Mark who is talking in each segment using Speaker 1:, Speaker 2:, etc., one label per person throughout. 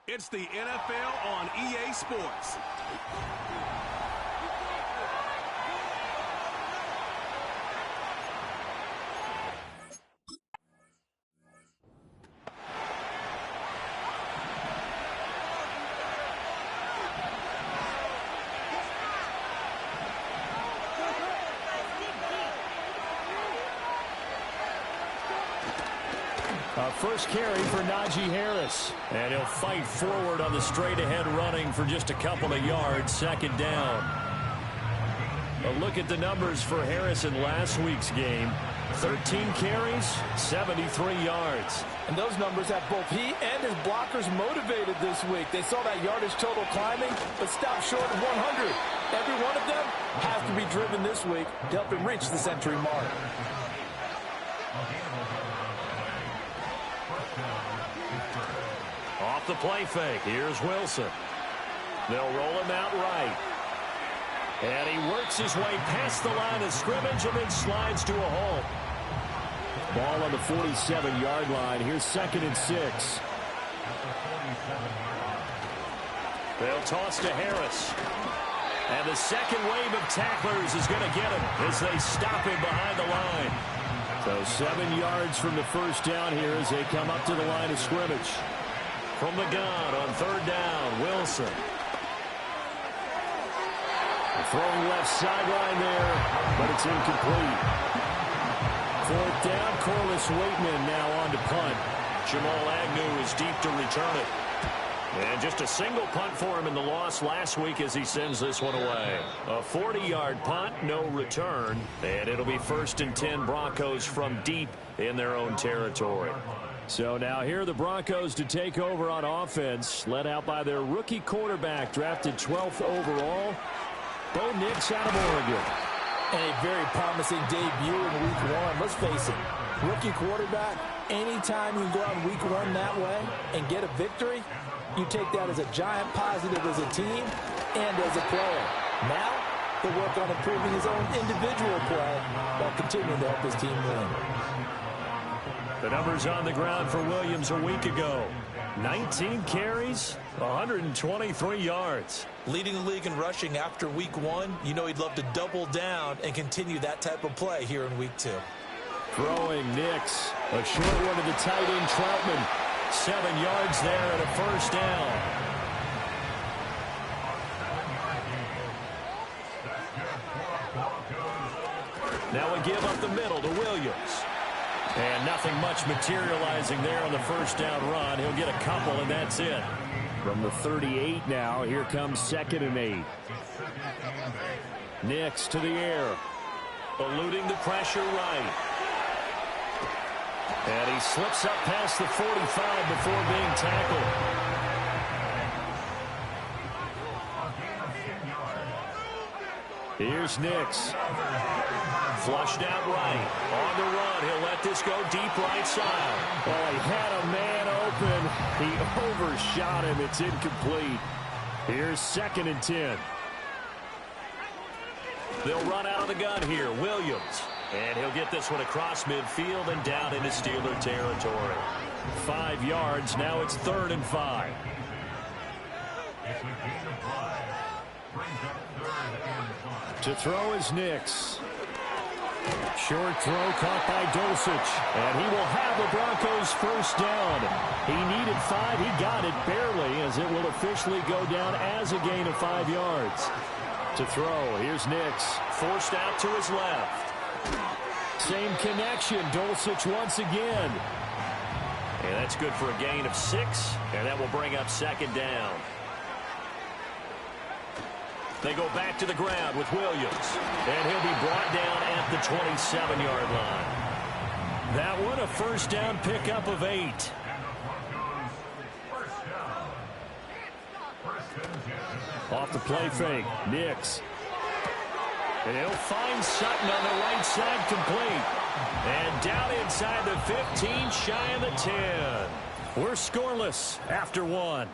Speaker 1: It's the NFL on EA Sports.
Speaker 2: First carry for Najee Harris. And he'll fight forward on the straight-ahead running for just a couple of yards. Second down. A look at the numbers for Harris in last week's game. 13 carries, 73 yards.
Speaker 3: And those numbers have both he and his blockers motivated this week. They saw that yardage total climbing, but stopped short of 100. Every one of them has to be driven this week to help him reach the century mark.
Speaker 2: Off the play fake. Here's Wilson. They'll roll him out right. And he works his way past the line of scrimmage and then slides to a halt. Ball on the 47-yard line. Here's 2nd and 6. They'll toss to Harris. And the second wave of tacklers is going to get him as they stop him behind the line. So 7 yards from the first down here as they come up to the line of scrimmage. From the gun on 3rd down, Wilson. Throwing left sideline there, but it's incomplete. 4th down, Corliss Waitman now on to punt. Jamal Agnew is deep to return it. And just a single punt for him in the loss last week as he sends this one away. A 40-yard punt, no return. And it'll be 1st and 10 Broncos from deep in their own territory. So now here are the Broncos to take over on offense, led out by their rookie quarterback, drafted 12th overall, Bo Nix out of Oregon.
Speaker 3: And a very promising debut in week 1. Let's face it, rookie quarterback, anytime you go out in week 1 that way and get a victory, you take that as a giant positive as a team and as a player. Now, he'll work on improving his own individual play while continuing to help his team win.
Speaker 2: The numbers on the ground for Williams a week ago. 19 carries, 123 yards.
Speaker 3: Leading the league in rushing after week 1, you know he'd love to double down and continue that type of play here in week 2.
Speaker 2: Throwing Nix. A short one to the tight end, Troutman. 7 yards there and a first down. Now we give up the middle to Williams. And nothing much materializing there on the first down run. He'll get a couple, and that's it. From the 38 now, here comes 2nd and 8. Nix to the air. Eluding the pressure right. And he slips up past the 45 before being tackled. Here's Nix. Flushed out right. On the run. He'll let this go deep right side. Oh, he had a man open. He overshot him. It's incomplete. Here's 2nd and 10. They'll run out of the gun here. Williams. And he'll get this one across midfield and down into Steeler territory. 5 yards. Now it's 3rd and 5. To throw is Nix. Short throw caught by Dulcich. And he will have the Broncos first down. He needed 5. He got it barely as it will officially go down as a gain of 5 yards. To throw, here's Nix. Forced out to his left. Same connection. Dulcich once again. And that's good for a gain of 6. And that will bring up 2nd down. They go back to the ground with Williams. And he'll be brought down at the 27-yard line. That one a first down pickup of 8. Off the play fake, Nix. And he'll find Sutton on the right side complete. And down inside the 15, shy of the 10. We're scoreless after 1.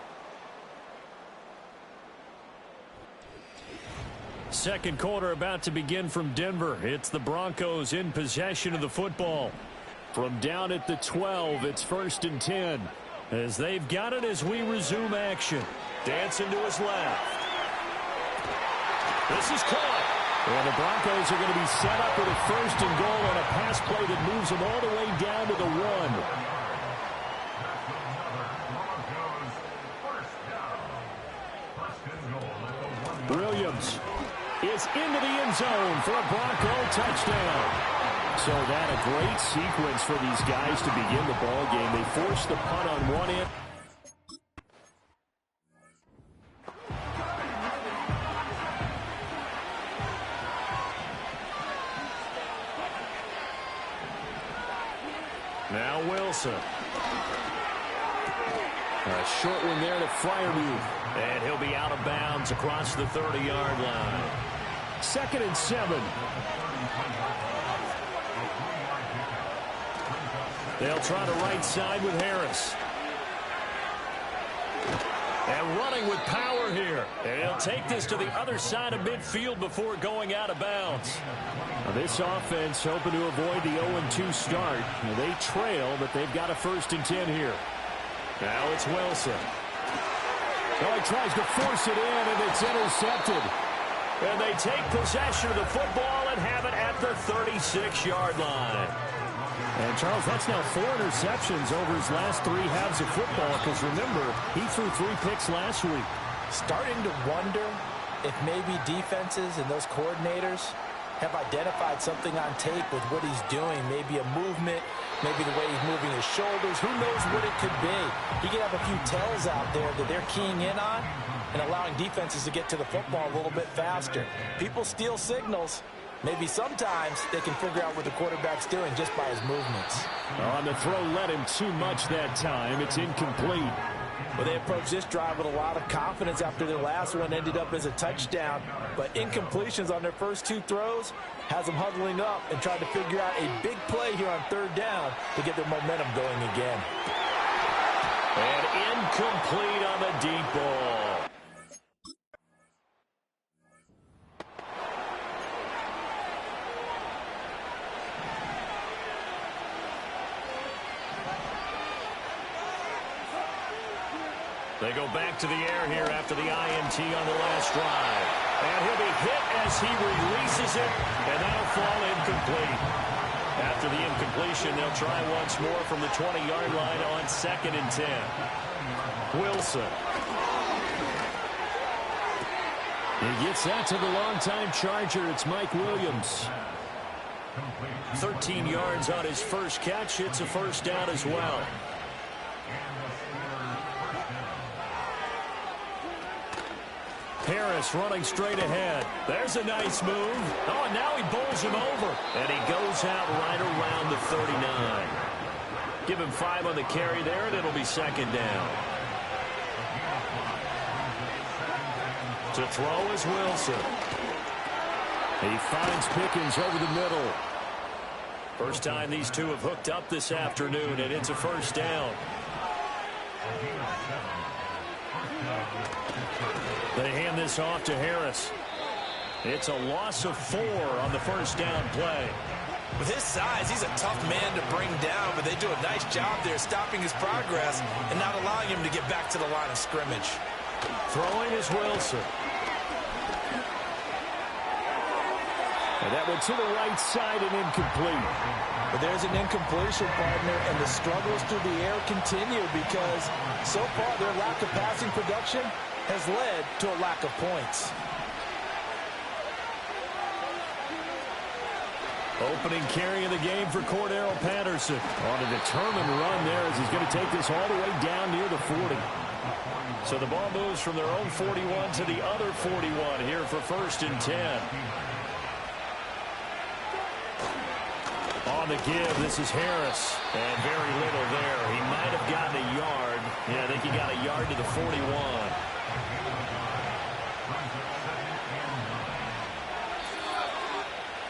Speaker 2: Second quarter about to begin from Denver. It's the Broncos in possession of the football. From down at the 12, it's 1st and 10. As they've got it as we resume action. Dancing to his left. This is caught. And the Broncos are going to be set up with a 1st and goal on a pass play that moves them all the way down to the 1. Williams is into the end zone for a Bronco touchdown. So that a great sequence for these guys to begin the ball game. They force the punt on one end. Now Wilson. A short one there to Freiermuth. And he'll be out of bounds across the 30-yard line. 2nd and 7. They'll try the right side with Harris. And running with power here. And he'll take this to the other side of midfield before going out of bounds. Now this offense hoping to avoid the 0-2 start. Now they trail, but they've got a 1st and 10 here. Now it's Wilson. Oh, he tries to force it in, and it's intercepted. And they take possession of the football and have it at the 36-yard line. And, Charles, that's now 4 interceptions over his last 3 halves of football, because, remember, he threw 3 picks last week.
Speaker 3: Starting to wonder if maybe defenses and those coordinators have identified something on tape with what he's doing. Maybe a movement, maybe the way he's moving his shoulders. Who knows what it could be? He could have a few tells out there that they're keying in on and allowing defenses to get to the football a little bit faster. People steal signals. Maybe sometimes they can figure out what the quarterback's doing just by his movements.
Speaker 2: On the throw, led him too much that time. It's incomplete.
Speaker 3: Well, they approached this drive with a lot of confidence after their last one ended up as a touchdown. But incompletions on their first 2 throws has them huddling up and trying to figure out a big play here on 3rd down to get their momentum going again.
Speaker 2: And incomplete on the deep ball. They go back to the air here after the INT on the last drive. And he'll be hit as he releases it, and that'll fall incomplete. After the incompletion, they'll try once more from the 20-yard line on 2nd and 10. Wilson. He gets that to the longtime Charger. It's Mike Williams. 13 yards on his first catch. It's a 1st down as well. Harris running straight ahead. There's a nice move. Oh, and now he bowls him over. And he goes out right around the 39. Give him 5 on the carry there, and it'll be 2nd down. To throw is Wilson. He finds Pickens over the middle. First time these two have hooked up this afternoon, and it's a 1st down. They hand this off to Harris. It's a loss of 4 on the 1st down play.
Speaker 3: With his size, he's a tough man to bring down, but they do a nice job there stopping his progress and not allowing him to get back to the line of scrimmage.
Speaker 2: Throwing is Wilson. And that went to the right side and incomplete.
Speaker 3: But there's an incompletion, partner, and the struggles through the air continue because so far their lack of passing production has led to a lack of points.
Speaker 2: Opening carry of the game for Cordero Patterson. On a determined run there as he's going to take this all the way down near the 40. So the ball moves from their own 41 to the other 41 here for 1st and 10. On the give, this is Harris. And very little there. He might have gotten a yard. Yeah, I think he got a yard to the 41.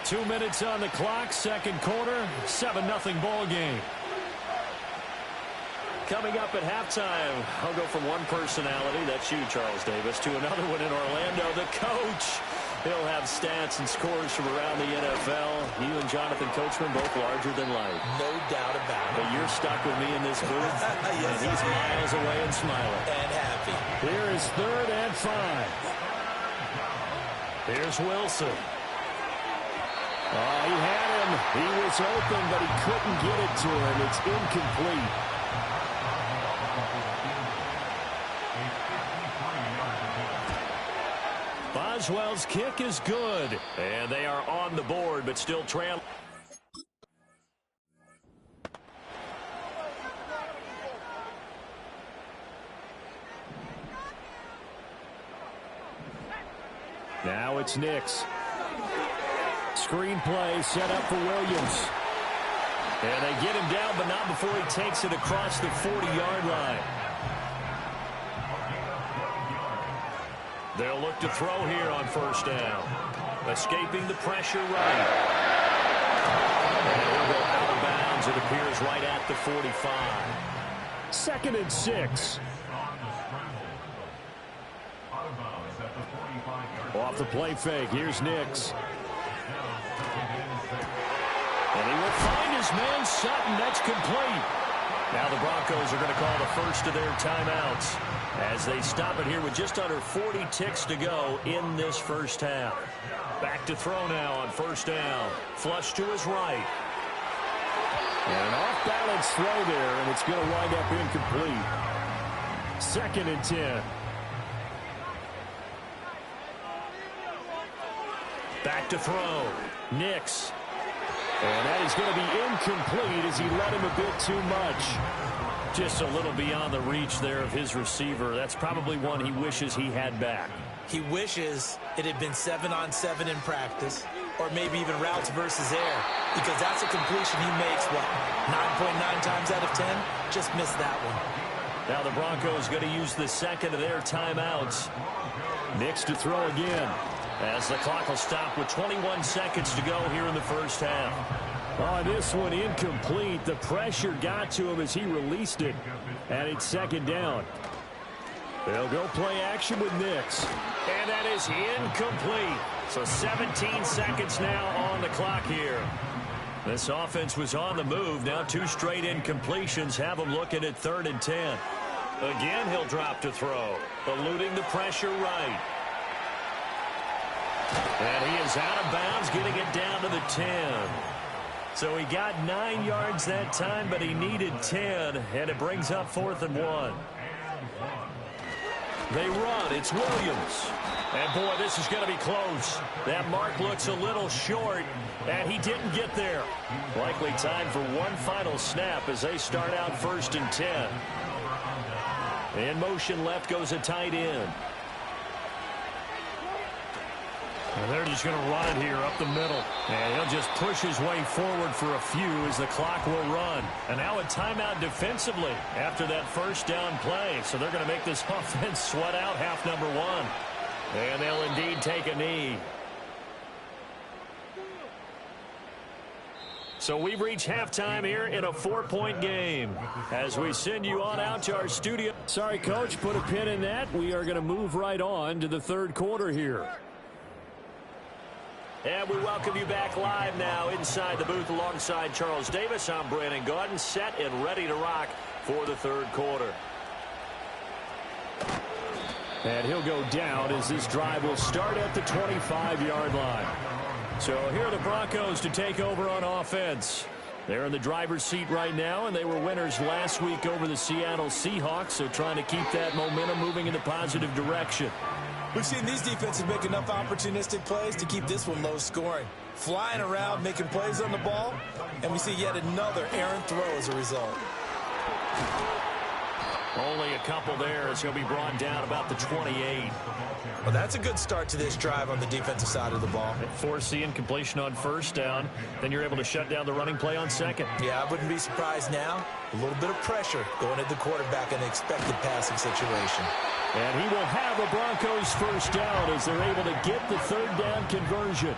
Speaker 2: Two minutes on the clock, 2nd quarter, 7-0 ball game. Coming up at halftime, I'll go from one personality, that's you, Charles Davis, to another one in Orlando, the coach. He'll have stats and scores from around the NFL. You and Jonathan Coachman both larger than life.
Speaker 3: No doubt about it.
Speaker 2: But you're stuck with me in this booth.
Speaker 3: Yes,
Speaker 2: and he's miles away and smiling.
Speaker 3: And happy.
Speaker 2: Here is 3rd and 5. Here's Wilson. Oh, he had him. He was open, but he couldn't get it to him. It's incomplete. Boswell's kick is good. And they are on the board, but still trailing. Now it's Nix. Screenplay set up for Williams. And they get him down, but not before he takes it across the 40-yard line. They'll look to throw here on 1st down. Escaping the pressure right. And he'll go out of bounds. It appears right at the 45. 2nd and 6. Off the play fake. Here's Nix. And he will find his man Sutton. That's complete. Now the Broncos are going to call the first of their timeouts as they stop it here with just under 40 ticks to go in this first half. Back to throw now on 1st down. Flush to his right. And an off-balance throw there, and it's going to wind up incomplete. 2nd and 10. Back to throw. Nix. And that is going to be incomplete as he let him a bit too much. Just a little beyond the reach there of his receiver. That's probably one he wishes he had back.
Speaker 3: He wishes it had been 7-on-7 in practice, or maybe even routes versus air, because that's a completion he makes, what, 9.9 times out of 10? Just missed that one.
Speaker 2: Now the Broncos going to use the 2nd of their timeouts. Nix to throw again, as the clock will stop with 21 seconds to go here in the first half. Oh, this one incomplete. The pressure got to him as he released it, and it's 2nd down. They'll go play action with Nix, and that is incomplete. So 17 seconds now on the clock here. This offense was on the move. Now 2 straight incompletions have them looking at 3rd and 10. Again, he'll drop to throw, eluding the pressure right. And he is out of bounds, getting it down to the 10. So he got 9 yards that time, but he needed 10, and it brings up 4th and 1. They run. It's Williams. And, boy, this is going to be close. That mark looks a little short, and he didn't get there. Likely time for one final snap as they start out 1st and 10. In motion left goes a tight end. And they're just going to run it here up the middle. And he'll just push his way forward for a few as the clock will run. And now a timeout defensively after that 1st down play. So they're going to make this offense sweat out half number 1. And they'll indeed take a knee. So we've reached halftime here in a 4-point game as we send you on out to our studio. Sorry, Coach, put a pin in that. We are going to move right on to the 3rd quarter here. And we welcome you back live now inside the booth alongside Charles Davis. I'm Brandon Gaudin, set and ready to rock for the 3rd quarter. And he'll go down as this drive will start at the 25-yard line. So here are the Broncos to take over on offense. They're in the driver's seat right now, and they were winners last week over the Seattle Seahawks, so trying to keep that momentum moving in the positive direction.
Speaker 3: We've seen these defenses make enough opportunistic plays to keep this one low scoring. Flying around, making plays on the ball, and we see yet another errant throw as a result.
Speaker 2: Only a couple there as he'll be brought down about the 28.
Speaker 3: Well, that's a good start to this drive on the defensive side of the ball.
Speaker 2: Force the incompletion on 1st down. Then you're able to shut down the running play on 2nd.
Speaker 3: Yeah, I wouldn't be surprised now. A little bit of pressure going at the quarterback in an expected passing situation.
Speaker 2: And he will have a Broncos 1st down as they're able to get the 3rd down conversion.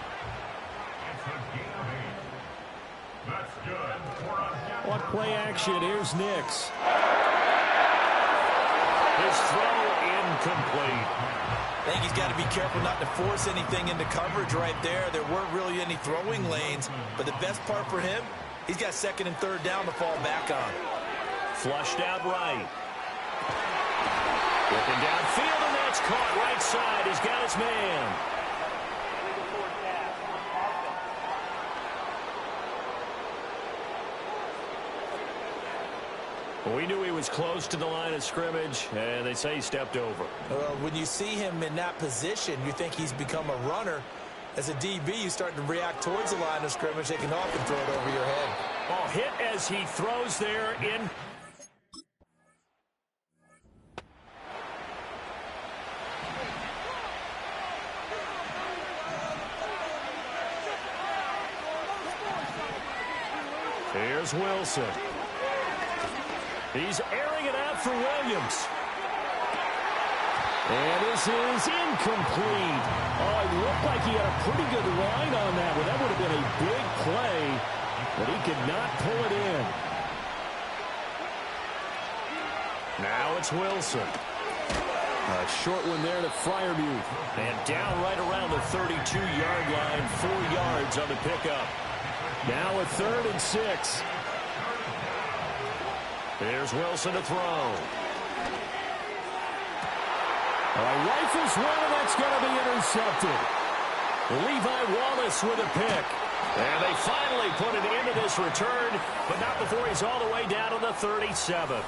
Speaker 2: On play action, here's Nix. His throw incomplete.
Speaker 3: I think he's got to be careful not to force anything into coverage right there. There weren't really any throwing lanes, but the best part for him, he's got second and third down to fall back on.
Speaker 2: Flushed out right. Looking downfield, and that's caught right side. He's got his man. We knew he was close to the line of scrimmage, and they say he stepped over.
Speaker 3: When you see him in that position, you think he's become a runner. As a DB, you start to react towards the line of scrimmage. They can often throw it over your head.
Speaker 2: Oh, hit as he throws there in. Here's Wilson. He's airing it out for Williams. And this is incomplete. Oh, it looked like he had a pretty good line on that one. That would have been a big play, but he could not pull it in. Now it's Wilson. A short one there to Freiermuth. And down right around the 32-yard line, 4 yards on the pickup. Now a 3rd and 6. Here's Wilson to throw. Rifles one, and that's going to be intercepted. Levi Wallace with a pick. And they finally put an end to this return, but not before he's all the way down to the 37.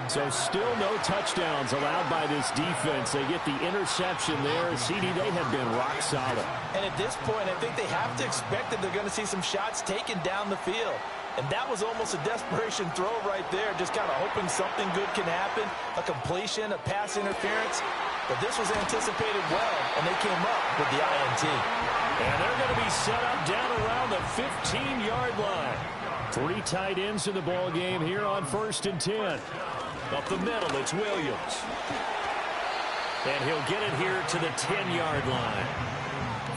Speaker 2: So still no touchdowns allowed by this defense. They get the interception there. CD, they have been rock solid.
Speaker 3: And at this point, I think they have to expect that they're going to see some shots taken down the field. And that was almost a desperation throw right there, just kind of hoping something good can happen, a completion, a pass interference. But this was anticipated well, and they came up with the INT.
Speaker 2: And they're going to be set up down around the 15-yard line. 3 tight ends in the ball game here on 1st and 10. Up the middle, it's Williams. And he'll get it here to the 10-yard line.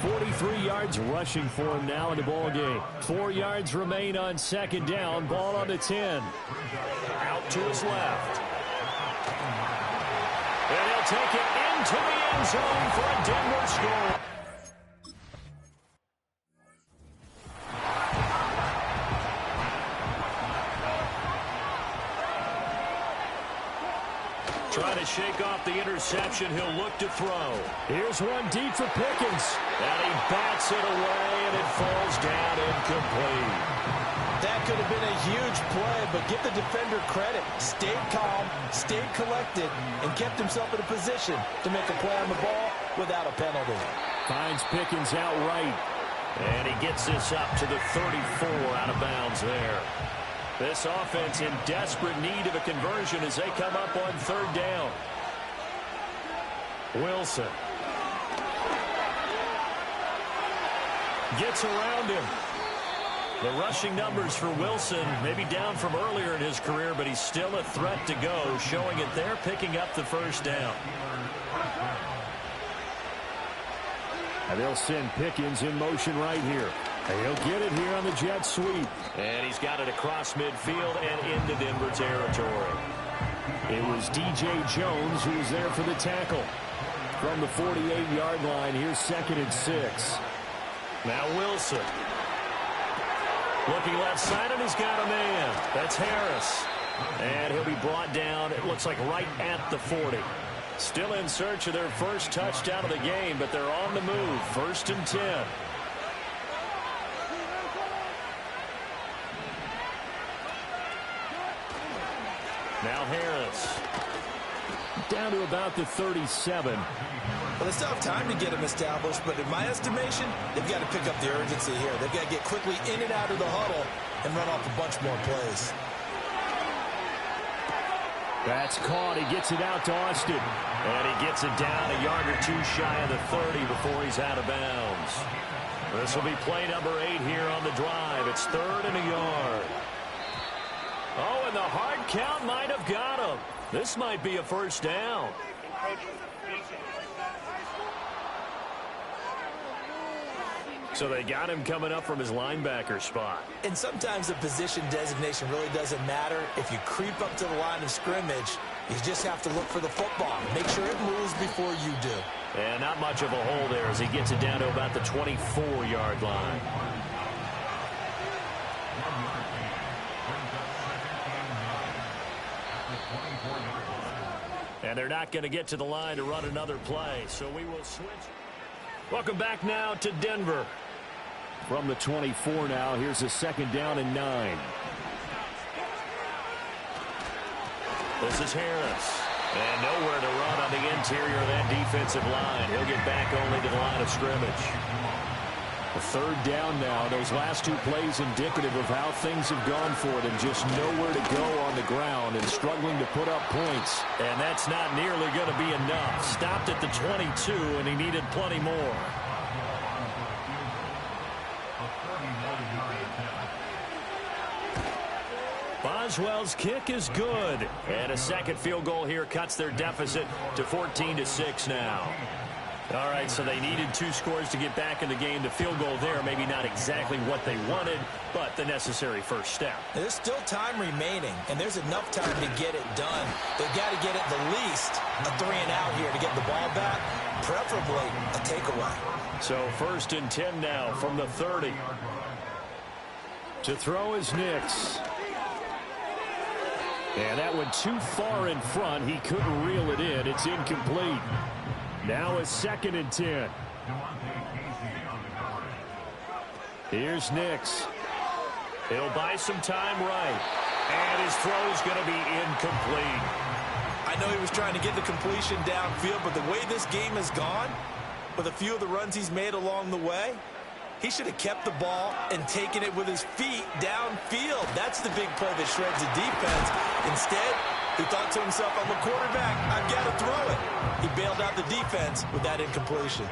Speaker 2: 43 yards rushing for him now in the ball game. 4 yards remain on 2nd down. Ball on the 10. Out to his left. And he'll take it into the end zone for a Denver score. Trying to shake off the interception. He'll look to throw. Here's one deep for Pickens. And he bats it away, and it falls down incomplete.
Speaker 3: That could have been a huge play, but give the defender credit. Stayed calm, stayed collected, and kept himself in a position to make a play on the ball without a penalty.
Speaker 2: Finds Pickens outright. And he gets this up to the 34 out of bounds there. This offense in desperate need of a conversion as they come up on 3rd down. Wilson gets around him. The rushing numbers for Wilson maybe down from earlier in his career, but he's still a threat to go, showing it there, picking up the 1st down. And they'll send Pickens in motion right here. And he'll get it here on the jet sweep. And he's got it across midfield and into Denver territory. It was DJ Jones who was there for the tackle. From the 48-yard line, here's 2nd and 6. Now Wilson. Looking left side, and he's got a man. That's Harris. And he'll be brought down, it looks like right at the 40. Still in search of their first touchdown of the game, but they're on the move. 1st and 10. Now Harris. Down to about the 37.
Speaker 3: Well, they still have time to get him established, but in my estimation, they've got to pick up the urgency here. They've got to get quickly in and out of the huddle and run off a bunch more plays.
Speaker 2: That's caught. He gets it out to Austin. And he gets it down a yard or 2 shy of the 30 before he's out of bounds. This will be play number 8 here on the drive. It's 3rd and a yard. Oh, and the hard count might have got him. This might be a 1st down. So they got him coming up from his linebacker spot.
Speaker 3: And sometimes the position designation really doesn't matter. If you creep up to the line of scrimmage, You just have to look for the football. Make sure it moves before you do.
Speaker 2: And not much of a hole there as he gets it down to about the 24-yard line. And they're not going to get to the line to run another play, so we will switch. Welcome back now to Denver. From the 24 now, here's a 2nd down and 9. This is Harris. And nowhere to run on the interior of that defensive line. He'll get back only to the line of scrimmage. A 3rd down now. Those last 2 plays indicative of how things have gone for them. Just nowhere to go on the ground and struggling to put up points. And that's not nearly going to be enough. Stopped at the 22, and he needed plenty more. Boswell's kick is good. And a 2nd field goal here cuts their deficit to 14-6 now. All right, so they needed 2 scores to get back in the game. The field goal there, maybe not exactly what they wanted, but the necessary first step.
Speaker 3: There's still time remaining, and there's enough time to get it done. They've got to get at the least a 3-and-out here to get the ball back, preferably a takeaway.
Speaker 2: So 1st and 10 now from the 30. To throw is Nix. And that one too far in front. He couldn't reel it in. It's incomplete. Now a 2nd and 10. Here's Nix. He'll buy some time right. And his throw's going to be incomplete.
Speaker 3: I know he was trying to get the completion downfield, but the way this game has gone, with a few of the runs he's made along the way, he should have kept the ball and taken it with his feet downfield. That's the big play that shreds the defense. Instead, he thought to himself, I'm a quarterback, I've got to throw it. He bailed out the defense with that incompletion.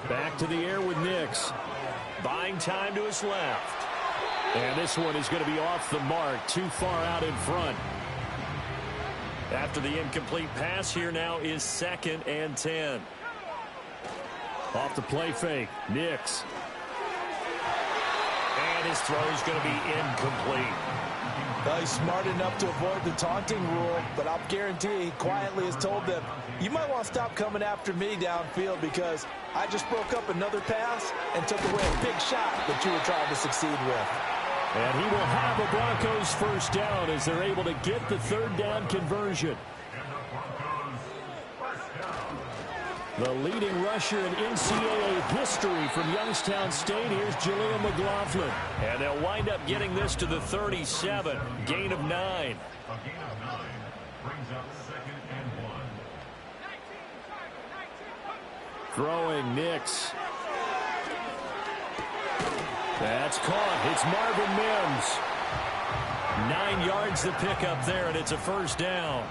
Speaker 2: Back to the air with Nix. Buying time to his left. And this one is going to be off the mark, too far out in front. After the incomplete pass, here now is 2nd and 10. Off the play fake, Nix. And his throw is going to be incomplete.
Speaker 3: Well, he's smart enough to avoid the taunting rule, but I'll guarantee he quietly has told them, you might want to stop coming after me downfield because I just broke up another pass and took away a big shot that you were trying to succeed with.
Speaker 2: And he will have a Broncos 1st down as they're able to get the 3rd down conversion. The leading rusher in NCAA history from Youngstown State. Here's Jaleel McLaughlin. And they'll wind up getting this to the 37. Gain of 9. Throwing Nix. That's caught. It's Marvin Mims. 9 yards to pick up there, and it's a 1st down.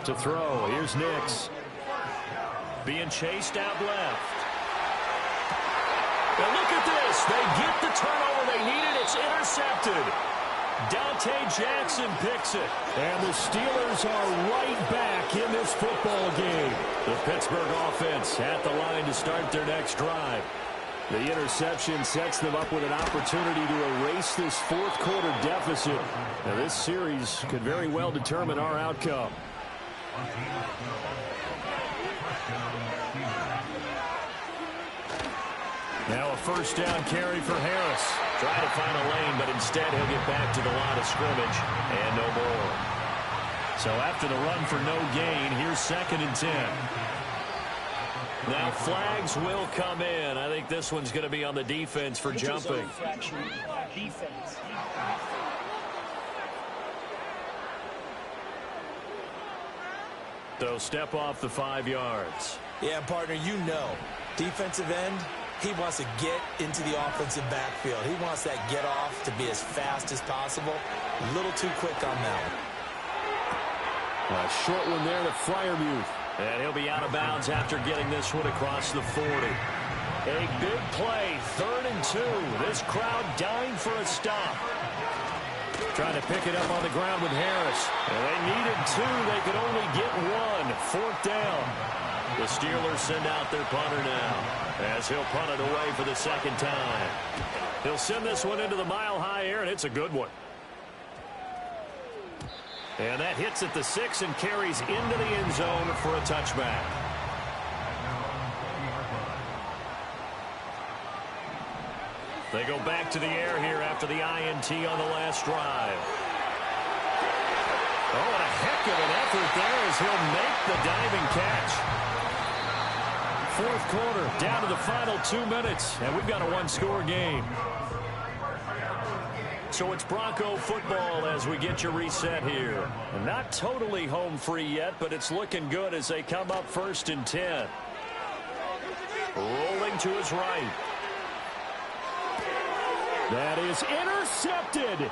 Speaker 2: To throw, here's Nix. Being chased out left. Now look at this. They get the turnover they needed. It's intercepted. Dante Jackson picks it. And the Steelers are right back in this football game. The Pittsburgh offense at the line to start their next drive. The interception sets them up with an opportunity to erase this 4th quarter deficit. Now this series could very well determine our outcome. Now a 1st down carry for Harris. Trying to find a lane, but instead he'll get back to the line of scrimmage and no more. So after the run for no gain, here's 2nd and 10. Now flags will come in. I think this one's going to be on the defense for jumping. So step off the 5 yards.
Speaker 3: Yeah, partner, you know, defensive end, he wants to get into the offensive backfield. He wants that get off to be as fast as possible. A little too quick on that one.
Speaker 2: A short one there to Freiermuth. And he'll be out of bounds after getting this one across the 40. A big play, 3rd and 2. This crowd dying for a stop. Trying to pick it up on the ground with Harris. And they needed 2. They could only get 1. 4th down. The Steelers send out their punter now as he'll punt it away for the 2nd time. He'll send this one into the mile-high air, and it's a good one. And that hits at the 6 and carries into the end zone for a touchback. They go back to the air here after the INT on the last drive. Oh, and a heck of an effort there as he'll make the diving catch. Fourth quarter, down to the final 2 minutes, and we've got a one-score game. So it's Bronco football as we get you reset here. And not totally home free yet, but it's looking good as they come up 1st and 10. Rolling to his right. That is intercepted.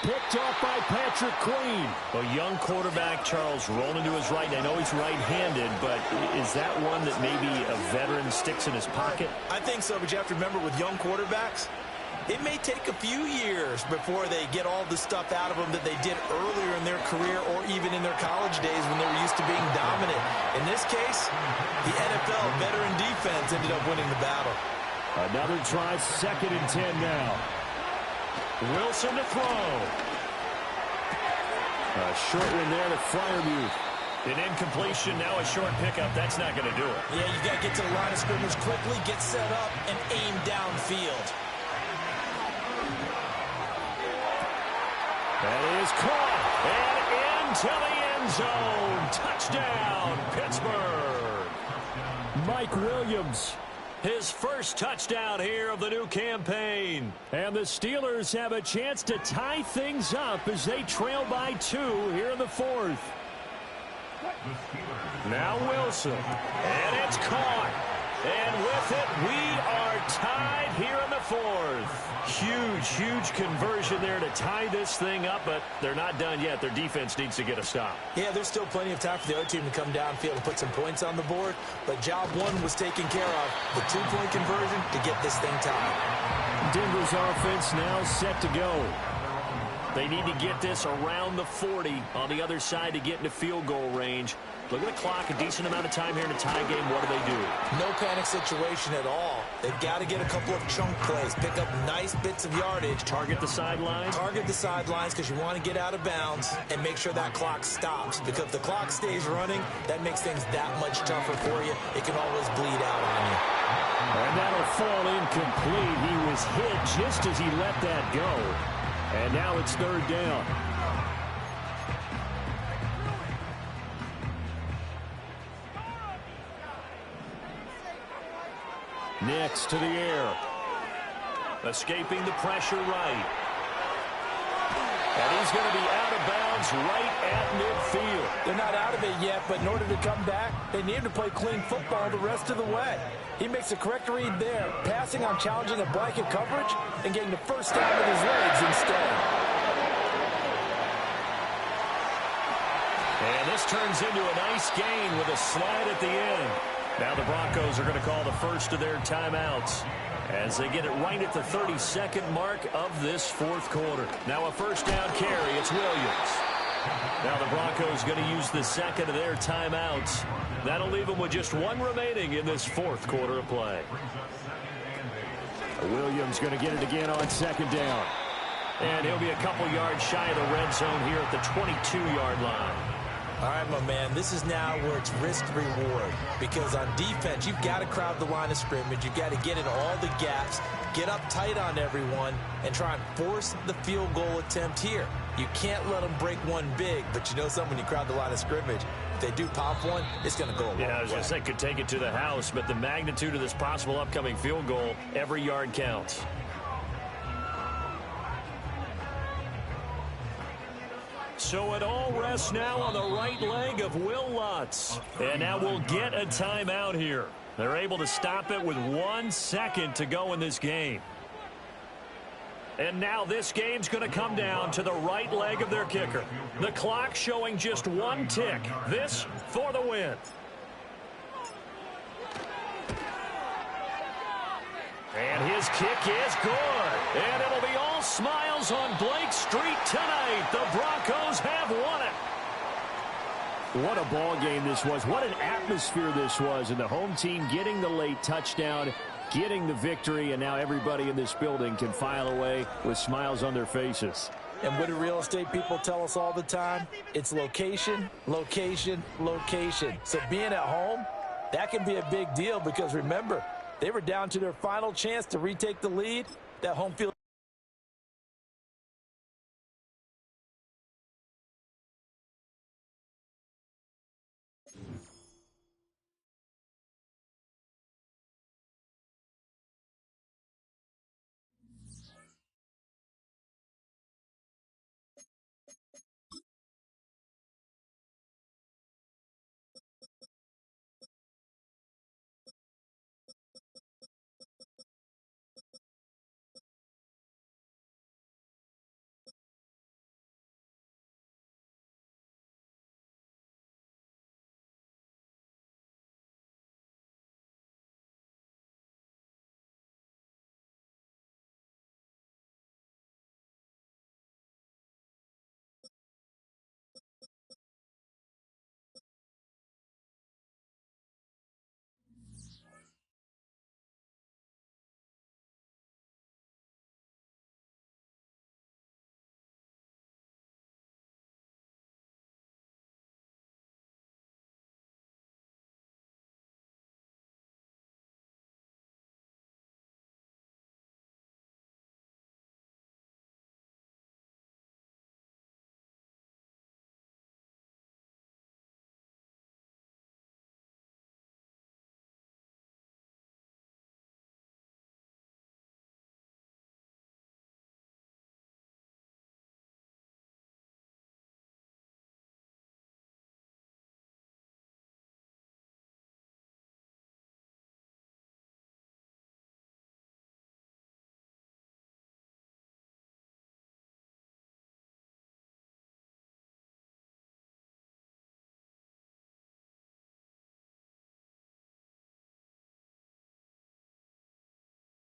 Speaker 2: Picked off by Patrick Queen. A young quarterback, Charles, rolling to his right. I know he's right-handed, but is that one that maybe a veteran sticks in his pocket?
Speaker 3: I think so, but you have to remember with young quarterbacks, it may take a few years before they get all the stuff out of them that they did earlier in their career or even in their college days when they were used to being dominant. In this case, the NFL veteran defense ended up winning the battle.
Speaker 2: Another try, 2nd and 10 now. Wilson to throw. A short one there to Freiermuth. An incompletion, now a short pickup. That's not going to do it.
Speaker 3: Yeah, you got to get to the line of scrimmage quickly, get set up, and aim downfield.
Speaker 2: That is caught and into the end zone. Touchdown, Pittsburgh. Mike Williams. His first touchdown here of the new campaign. And the Steelers have a chance to tie things up as they trail by 2 here in the 4th. Now Wilson. And it's caught. And with it, we are tied here in the 4th. Huge conversion there to tie this thing up, but they're not done yet. Their defense needs to get a stop.
Speaker 3: Yeah, there's still plenty of time for the other team to come downfield and put some points on the board, but job 1 was taken care of. The 2-point conversion to get this thing tied.
Speaker 2: Denver's offense now set to go. They need to get this around the 40 on the other side to get into field goal range. Look at the clock, a decent amount of time here in a tie game. What do they do?
Speaker 3: No panic situation at all. They've got to get a couple of chunk plays, pick up nice bits of yardage.
Speaker 2: Target the sidelines?
Speaker 3: Target the sidelines because you want to get out of bounds and make sure that clock stops. Because if the clock stays running, that makes things that much tougher for you. It can always bleed out on you.
Speaker 2: And that'll fall incomplete. He was hit just as he let that go. And now it's 3rd down. Next to the air. Escaping the pressure right. And he's going to be out of bounds right at midfield.
Speaker 3: They're not out of it yet, but in order to come back, they need to play clean football the rest of the way. He makes a correct read there, passing on challenging a blanket coverage and getting the first down with his legs instead.
Speaker 2: And this turns into a nice gain with a slide at the end. Now the Broncos are going to call the first of their timeouts as they get it right at the 32nd mark of this 4th quarter. Now a first down carry. It's Williams. Now the Broncos going to use the second of their timeouts. That'll leave them with just 1 remaining in this 4th quarter of play. Williams going to get it again on 2nd down. And he'll be a couple yards shy of the red zone here at the 22-yard line.
Speaker 3: All right, my man, this is now where it's risk-reward. Because on defense, you've got to crowd the line of scrimmage. You've got to get in all the gaps, get up tight on everyone, and try and force the field goal attempt here. You can't let them break one big, but you know something, when you crowd the line of scrimmage, if they do pop one, it's going to go a long way.
Speaker 2: Yeah, I was going to say, could take it to the house, but the magnitude of this possible upcoming field goal, every yard counts. So it all rests now on the right leg of Will Lutz. And now we'll get a timeout here. They're able to stop it with 1 second to go in this game. And now this game's going to come down to the right leg of their kicker. The clock showing just 1 tick. This for the win. And his kick is good. And it'll be all smiles on Blake Street tonight. The Broncos have won it. What a ball game this was. What an atmosphere this was. And the home team getting the late touchdown getting the victory, and now everybody in this building can file away with smiles on their faces.
Speaker 3: And what do real estate people tell us all the time? It's location, location, location. So being at home, that can be a big deal because remember, they were down to their final chance to retake the lead. That home field